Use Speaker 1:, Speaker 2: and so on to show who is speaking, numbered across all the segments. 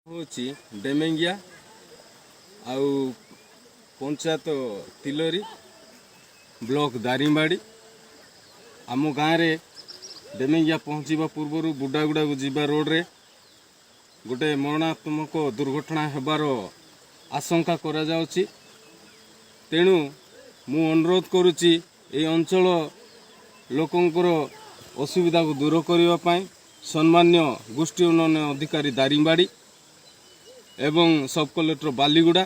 Speaker 1: होची डेमेंगिया आउ पंचायत तिलोरी ब्लॉक दारिंगबाड़ी आम गाँव रे डेमेंगिया पहुँचवा पूर्व बुडागुड़ा को जीवा रोड रे गोटे मरणात्मक दुर्घटना हेबार आशंका करा जाउची। तेणु मु अनुरोध करुची ए अंचल लोकंकर असुविधा को दूर करने पाई सम्मान्य गोष्ठी उन्नयन अधिकारी दारिंगबाड़ी एवं सब कलेक्टर बालीगुड़ा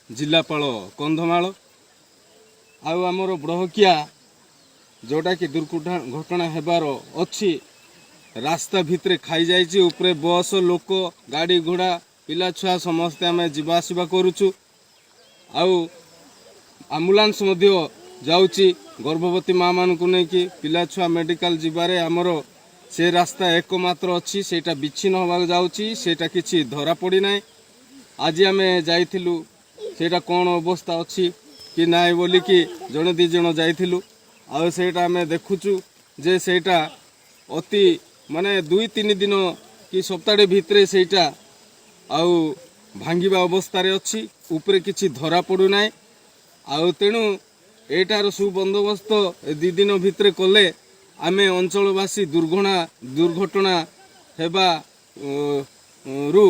Speaker 1: जिलापाल कंधमाल आउ आमर ब्रहकिया जोटा कि दुर्घटना हेबार अच्छी रास्ता भितरे खाई जाइए उपरे बस लोक गाड़ी घोड़ा पिला छुआ समस्ते आम जीवा आसवा करुचु आउ आम्बुलांस मध्य जाउची गर्भवती माँ मान को लेकिन पिला छुआ मेडिकल जीवारे आमर से रास्ता एकमात्र अच्छी सेटा विच्छिन्न होगा जाउची सेटा किछि धरा पड़ी ना। आज आम जाइथिलु सेटा कौन अवस्था अच्छी कि नाई बोली कि जड़े दी जन जाइथिलु आउ सेटा आम देखुचु जे सेटा अति माने 2-3 दिन कि सप्ताह भितरे सेटा आउ भांगिबा अवस्था रे अच्छी उपरे किछि धरा पड़ू ना। आउ तेणु एटार सुबंदोबस्त 2 दिन भितरे कले आमे अंचलवासी दुर्घटना हेबा रु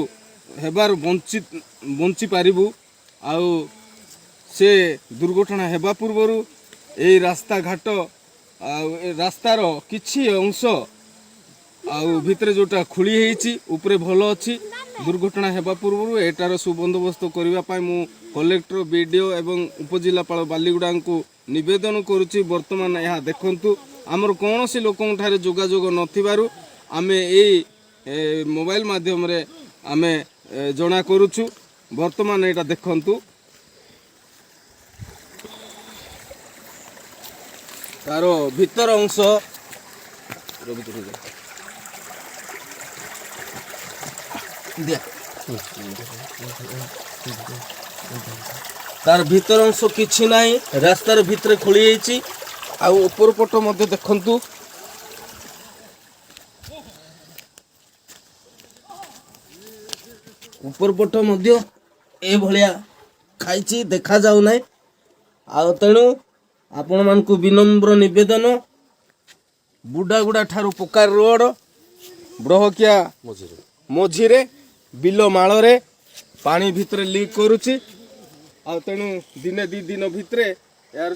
Speaker 1: हेबार बंची पारिबु। आउ से दुर्घटना हेबा पूर्वरु ए रास्ता घाट रास्तार किछि अंश आउ भितरे जोटा खुली हेछि उपरे भलो अछि दुर्घटना हेबा पूर्वरु एटार सुबंदोबस्त करिवा पाई मु कलेक्टर बीडीओ एवं उपजिलापाल बालीगुड़ा को निवेदन करुच्ची। वर्तमान यह देखंतु आमर कौन सी लोक जोगाजोग नथिबारु आमे ए मोबाइल माध्यम रे आमे जना करुचु। वर्तमान एटा देखंतु तारो भीतर अंश तार भीतर अंश किछि नाही रास्तार भितरे खोली जाइछि आउ ऊपर पट मध्य देखंतु ऊपर पट मध्य ए भलिया खाइछि देखा जाउ नाही। आउ तेणु आपण मानकु विनम्र निवेदन बुडागुड़ा ठारू पोकार रोड ब्रहकिया मझिरे बिलो माଳରେ पानी भितरे लीक करुछि। आ तेणु दिने 2 दिन भितरे यार